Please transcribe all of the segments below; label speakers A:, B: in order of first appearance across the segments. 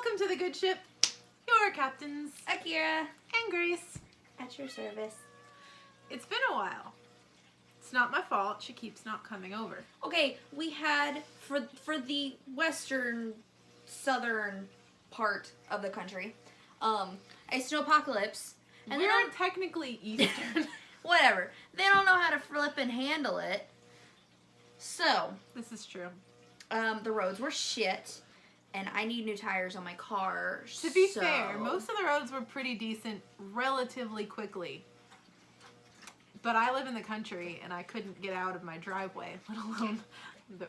A: Welcome to the good ship. Your captains,
B: Akira.
A: and Grace.
B: At your service.
A: It's been a while. It's not my fault. She keeps not coming over.
B: Okay, we had, for the western, southern part of the country, a snowpocalypse. And
A: We're technically eastern.
B: Whatever. They don't know how to flip and handle it. So,
A: This is true.
B: the roads were shit. And I need new tires on my car.
A: To be fair, most of the roads were pretty decent relatively quickly. But I live in the country and I couldn't get out of my driveway, let alone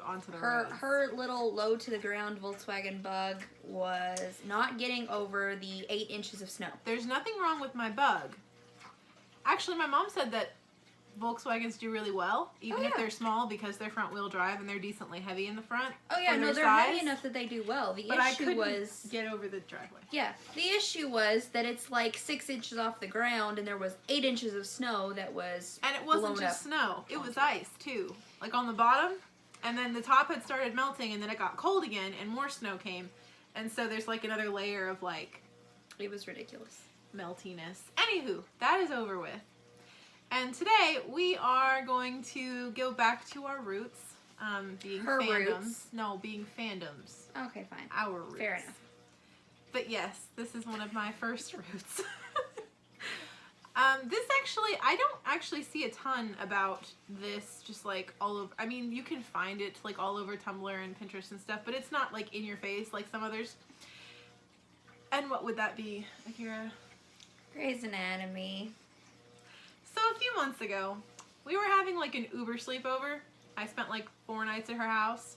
A: onto the roads.
B: Her little low to the ground Volkswagen Bug was not getting over the 8 inches of snow.
A: There's nothing wrong with my Bug. Actually, my mom said that Volkswagens do really well, even if they're small, because they're front wheel drive and they're decently heavy in the front.
B: Oh yeah, no, they're heavy enough that they do well. The issue was
A: get over the driveway.
B: Yeah, the issue was that it's like 6 inches off the ground, and there was 8 inches of snow that was
A: and it wasn't just snow; it was ice too, like on the bottom, and then the top had started melting, and then it got cold again, and more snow came, and so there's like another layer of like.
B: It was ridiculous.
A: Meltiness. Anywho, that is over with. And today we are going to go back to our roots, being
B: Her
A: fandoms.
B: roots.
A: No, being fandoms.
B: Okay, fine.
A: Our roots.
B: Fair enough.
A: But yes, this is one of my first roots. This actually, I don't actually see a ton about this just like all over. I mean, you can find it like all over Tumblr and Pinterest and stuff, but it's not like in your face like some others. And what would that be, Akira?
B: Grey's Anatomy.
A: So a few months ago, we were having like an Uber sleepover. I spent like 4 nights at her house.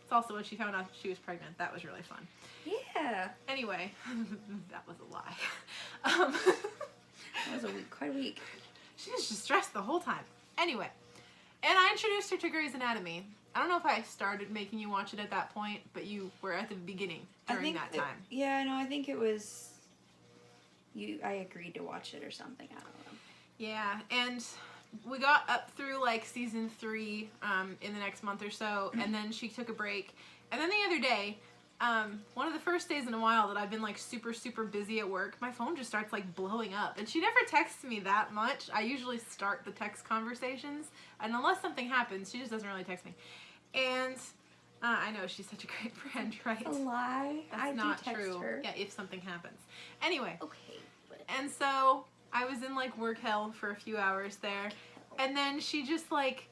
A: It's also when she found out she was pregnant. That was really fun.
B: Yeah.
A: Anyway, that was a lie.
B: That was quite a week.
A: She was just stressed the whole time. Anyway, and I introduced her to Grey's Anatomy. I don't know if I started making you watch it at that point, but you were at the beginning during that time.
B: Yeah, no, I think it was. I agreed to watch it or something. I don't know.
A: Yeah, and we got up through like season 3 in the next month or so, and then she took a break. And then the other day, one of the first days in a while that I've been like super, super busy at work, my phone just starts like blowing up. And she never texts me that much. I usually start the text conversations, and unless something happens, she just doesn't really text me. And I know, she's such a great friend, right?
B: A lie.
A: That's not true. Her. Yeah, if something happens. Anyway.
B: Okay. But...
A: And so I was in like work hell for a few hours there, and then she just like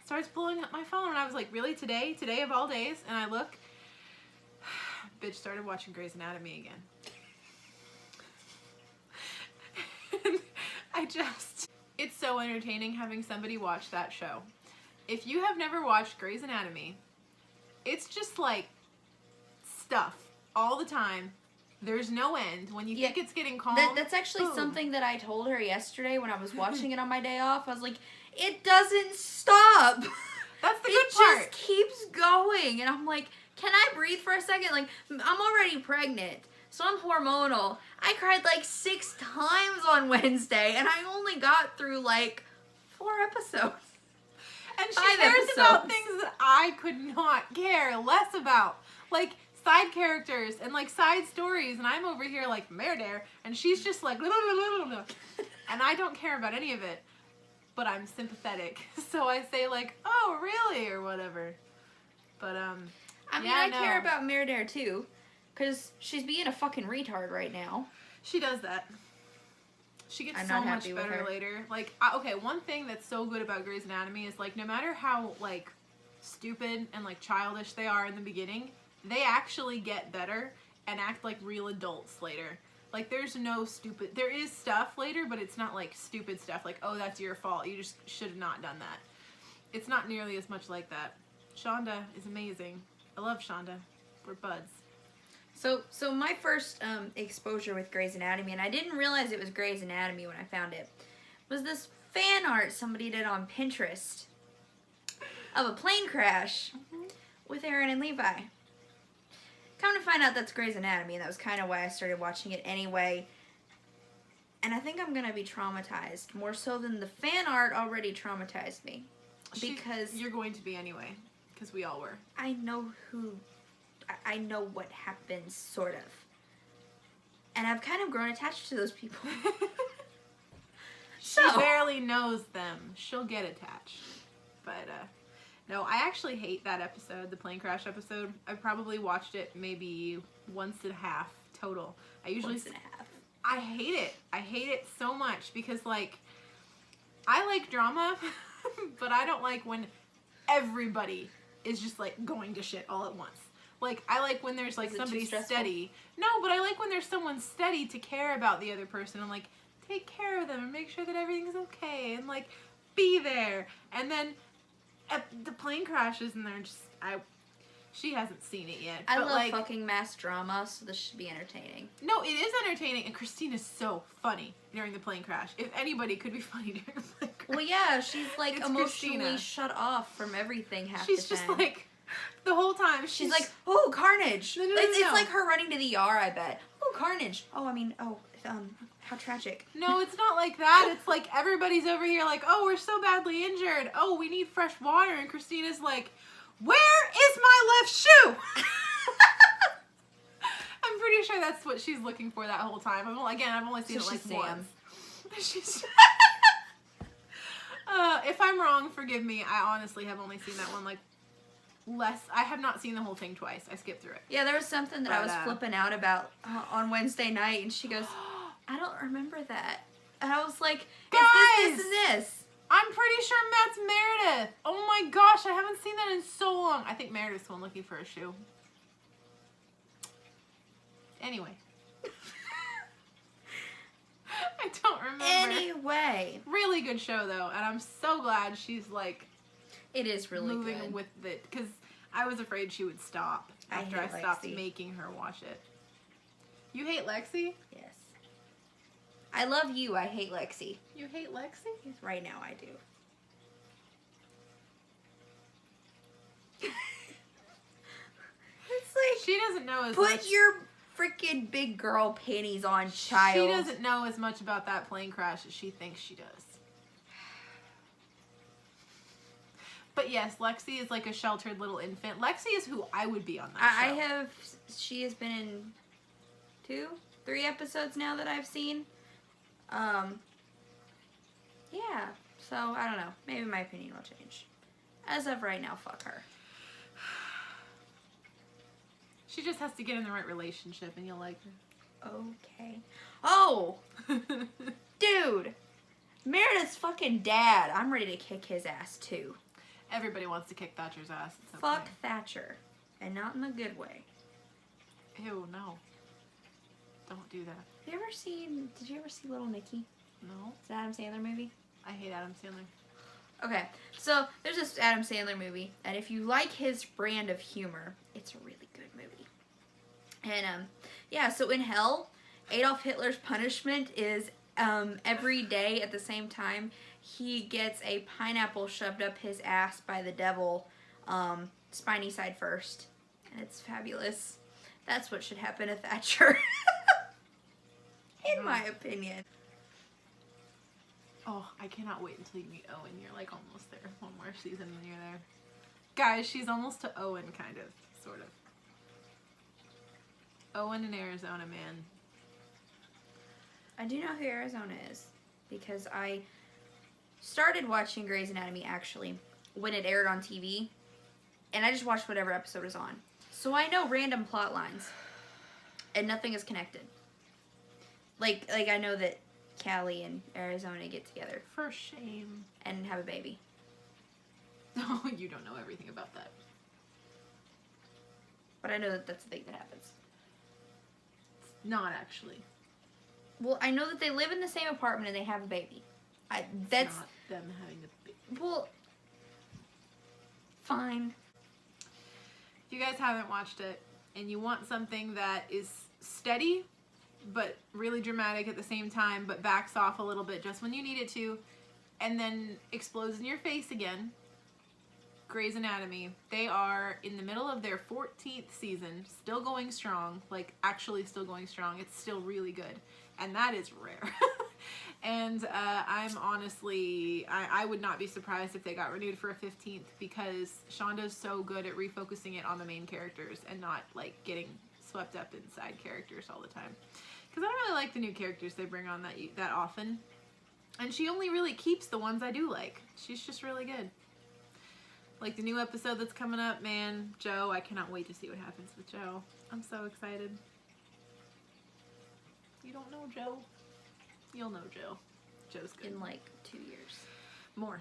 A: starts blowing up my phone, and I was like, really, today of all days? And I look, bitch started watching Grey's Anatomy again. And it's so entertaining having somebody watch that show. If you have never watched Grey's Anatomy, it's just like stuff all the time. There's no end. When you think it's getting calm.
B: That's actually something that I told her yesterday when I was watching it on my day off. I was like, it doesn't stop.
A: That's the good part.
B: It just keeps going. And I'm like, can I breathe for a second? Like, I'm already pregnant, so I'm hormonal. I cried like 6 times on Wednesday, and I only got through like 4 episodes.
A: And she cares about things that I could not care less about. Like, side characters and like side stories, and I'm over here like Meredith, and she's just like and I don't care about any of it, but I'm sympathetic, so I say like, oh really, or whatever. But
B: I mean, I care about Meredith too, because she's being a fucking retard right now.
A: She does that. She gets so much better later. Like, okay, one thing that's so good about Grey's Anatomy is like, no matter how like stupid and like childish they are in the beginning, they actually get better and act like real adults later. Like, there's no stupid... There is stuff later, but it's not, like, stupid stuff. Like, oh, that's your fault. You just should have not done that. It's not nearly as much like that. Shonda is amazing. I love Shonda. We're buds.
B: So my first exposure with Grey's Anatomy, and I didn't realize it was Grey's Anatomy when I found it, was this fan art somebody did on Pinterest of a plane crash with Aaron and Levi. Come to find out that's Grey's Anatomy, and that was kind of why I started watching it anyway. And I think I'm going to be traumatized, more so than the fan art already traumatized me. Because
A: you're going to be anyway, because we all were.
B: I know who I know what happens, sort of. And I've kind of grown attached to those people.
A: She barely knows them. She'll get attached. But, no, I actually hate that episode, the plane crash episode. I probably watched it maybe once and a half total.
B: Once and a half.
A: I hate it. I hate it so much because, like, I like drama, but I don't like when everybody is just, like, going to shit all at once. Like, I like when there's, like, somebody steady. No, but I like when there's someone steady to care about the other person and, like, take care of them and make sure that everything's okay and, like, be there. And then the plane crashes and they're just, she hasn't seen it yet.
B: I
A: but
B: love
A: like,
B: fucking mass drama, so this should be entertaining.
A: No, it is entertaining, and Christine is so funny during the plane crash. If anybody could be funny during a plane crash.
B: Well, yeah, she's like
A: it's
B: emotionally
A: Christina.
B: shut off from everything half
A: She's
B: the
A: just
B: time.
A: like, the whole time,
B: She's like, oh, carnage.
A: No.
B: It's like her running to the ER, I bet. Oh, carnage. How tragic.
A: No, it's not like that. It's like everybody's over here like, oh, we're so badly injured. Oh, we need fresh water. And Christina's like, where is my left shoe? I'm pretty sure that's what she's looking for that whole time. I've only seen it like once. She's if I'm wrong, forgive me. I honestly have only seen that one like less. I have not seen the whole thing twice. I skipped through it.
B: Yeah, there was something that I was flipping out about on Wednesday night, and she goes, I don't remember that. And I was like,
A: guys,
B: this and this.
A: I'm pretty sure Matt's Meredith. Oh my gosh, I haven't seen that in so long. I think Meredith's the one looking for a shoe. Anyway. I don't remember.
B: Anyway.
A: Really good show, though, and I'm so glad she's, like...
B: It is really
A: moving
B: good.
A: with it, because I was afraid she would stop after I stopped making her watch it. You hate Lexi?
B: Yes. I love you. I hate Lexi.
A: You hate Lexi?
B: Right now, I do. It's like...
A: She doesn't know as much...
B: Put your freaking big girl panties on, child.
A: She doesn't know as much about that plane crash as she thinks she does. But yes, Lexi is like a sheltered little infant. Lexi is who I would be on that show.
B: She has been in 2, 3 episodes now that I've seen. Yeah, so I don't know. Maybe my opinion will change. As of right now, fuck her.
A: She just has to get in the right relationship and you'll like her.
B: Okay. Oh! Dude! Meredith's fucking dad. I'm ready to kick his ass too.
A: Everybody wants to kick Thatcher's ass. It's okay.
B: Fuck Thatcher. And not in the good way.
A: Ew, no. Don't do that.
B: Did you ever see Little Nicky?
A: No.
B: It's an Adam Sandler movie.
A: I hate Adam Sandler.
B: Okay, so there's this Adam Sandler movie, and if you like his brand of humor, it's a really good movie. And, yeah, so in hell, Adolf Hitler's punishment is every day at the same time, he gets a pineapple shoved up his ass by the devil, spiny side first. And it's fabulous. That's what should happen to Thatcher. In my opinion.
A: Oh, I cannot wait until you meet Owen. You're like almost there. One more season and you're there. Guys, she's almost to Owen, kind of. Sort of. Owen in Arizona, man.
B: I do know who Arizona is. Because I started watching Grey's Anatomy, actually, when it aired on TV. And I just watched whatever episode was on. So I know random plot lines. And nothing is connected. Like I know that Callie and Arizona get together.
A: For shame.
B: And have a baby.
A: No, you don't know everything about that.
B: But I know that that's a thing that happens.
A: It's not actually.
B: Well, I know that they live in the same apartment and they have a baby.
A: That's not them having a baby.
B: Well, fine.
A: If you guys haven't watched it and you want something that is steady but really dramatic at the same time but backs off a little bit just when you need it to and then explodes in your face again, Grey's Anatomy. They are in the middle of their 14th season, still going strong, like actually still going strong. It's still really good, and that is rare. And I'm honestly, I would not be surprised if they got renewed for a 15th, because Shonda's so good at refocusing it on the main characters and not like getting swept up in side characters all the time. Because I don't really like the new characters they bring on that often. And she only really keeps the ones I do like. She's just really good. Like the new episode that's coming up, man, Joe, I cannot wait to see what happens with Joe. I'm so excited. You don't know Joe? You'll know Joe. Joe's good.
B: In like 2 years.
A: More.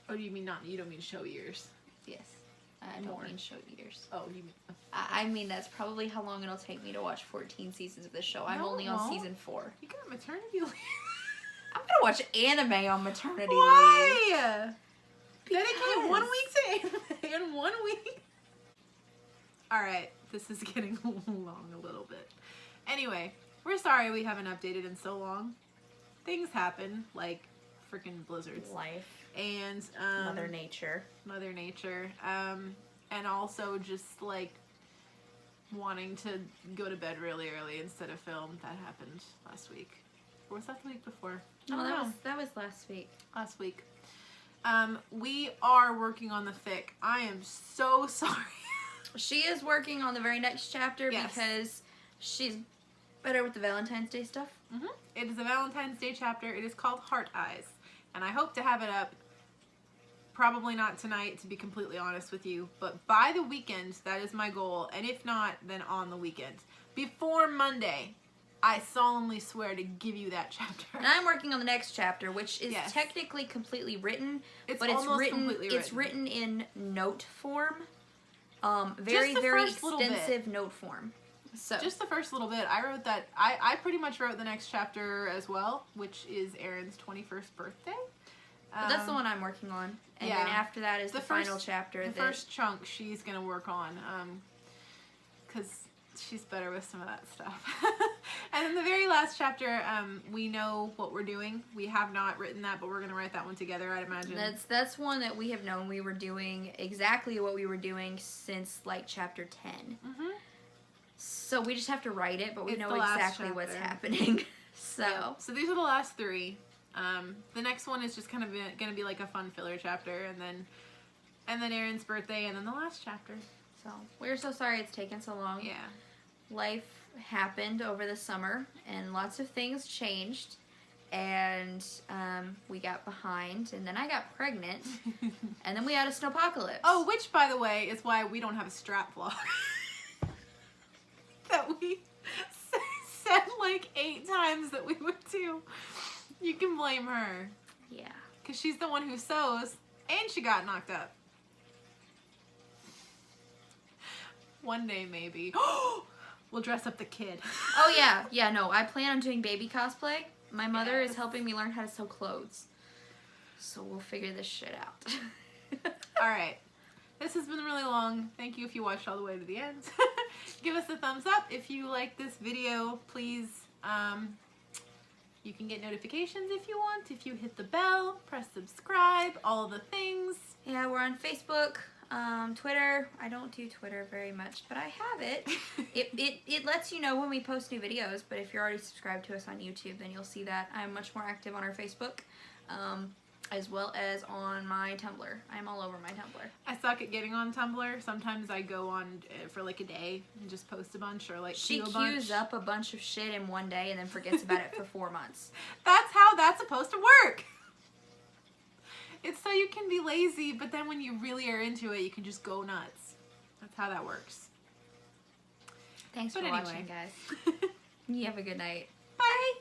A: Oh, you mean not? You don't mean show years?
B: Yes. I don't mean show years.
A: Oh, you mean...
B: I mean, that's probably how long it'll take me to watch 14 seasons of this show. I'm only on season 4.
A: You got maternity leave.
B: I'm gonna watch anime on maternity leave.
A: Why? Dedicate 1 week to anime in 1 week. Alright, this is getting long a little bit. Anyway, we're sorry we haven't updated in so long. Things happen, like freaking blizzards.
B: Life.
A: And,
B: Mother Nature.
A: Mother Nature. And also just, like, wanting to go to bed really early instead of film. That happened last week. Or was that the week before?
B: Oh, that was last week.
A: Last week. We are working on the fic. I am so sorry.
B: She is working on the very next chapter because she's better with the Valentine's Day stuff.
A: Mm-hmm. It is a Valentine's Day chapter. It is called Heart Eyes. And I hope to have it up, probably not tonight, to be completely honest with you, but by the weekend, that is my goal. And if not, then on the weekend. Before Monday, I solemnly swear to give you that chapter.
B: And I'm working on the next chapter, which is technically completely written, but it's written in note form. Very extensive note form. So
A: just the first little bit. I wrote that. I pretty much wrote the next chapter as well, which is Erin's 21st birthday.
B: But that's the one I'm working on. And then after that is the final chapter.
A: The first chunk she's going to work on. Because she's better with some of that stuff. And then the very last chapter, we know what we're doing. We have not written that, but we're going to write that one together, I'd imagine.
B: That's one that we have known we were doing exactly what we were doing since, like, chapter 10. Mm-hmm. So we just have to write it, but we know exactly what's happening. So
A: these are the last 3. The next one is just kind of going to be like a fun filler chapter, and then Erin's birthday, and then the last chapter.
B: So we're so sorry it's taken so long.
A: Yeah.
B: Life happened over the summer, and lots of things changed, and we got behind, and then I got pregnant, and then we had a snowpocalypse.
A: Oh, which, by the way, is why we don't have a strap vlog. That we said like 8 times that we would do. You can blame her.
B: Yeah.
A: Because she's the one who sews, and she got knocked up. One day, maybe. We'll dress up the kid.
B: Oh, yeah. Yeah, no, I plan on doing baby cosplay. My mother is helping me learn how to sew clothes. So we'll figure this shit out.
A: Alright. This has been really long. Thank you if you watched all the way to the end. Give us a thumbs up if you like this video. Please, you can get notifications if you want. If you hit the bell, press subscribe, all the things.
B: Yeah, we're on Facebook, Twitter. I don't do Twitter very much, but I have it. It lets you know when we post new videos, but if you're already subscribed to us on YouTube, then you'll see that. I'm much more active on our Facebook. As well as on my Tumblr. I'm all over my Tumblr.
A: I suck at getting on Tumblr. Sometimes I go on for like a day and just post a bunch, or like
B: she queues up a bunch of shit in one day and then forgets about it for 4 months.
A: That's how that's supposed to work. It's so you can be lazy, but then when you really are into it, you can just go nuts. That's how that works.
B: Thanks for watching, guys. You have a good night.
A: Bye.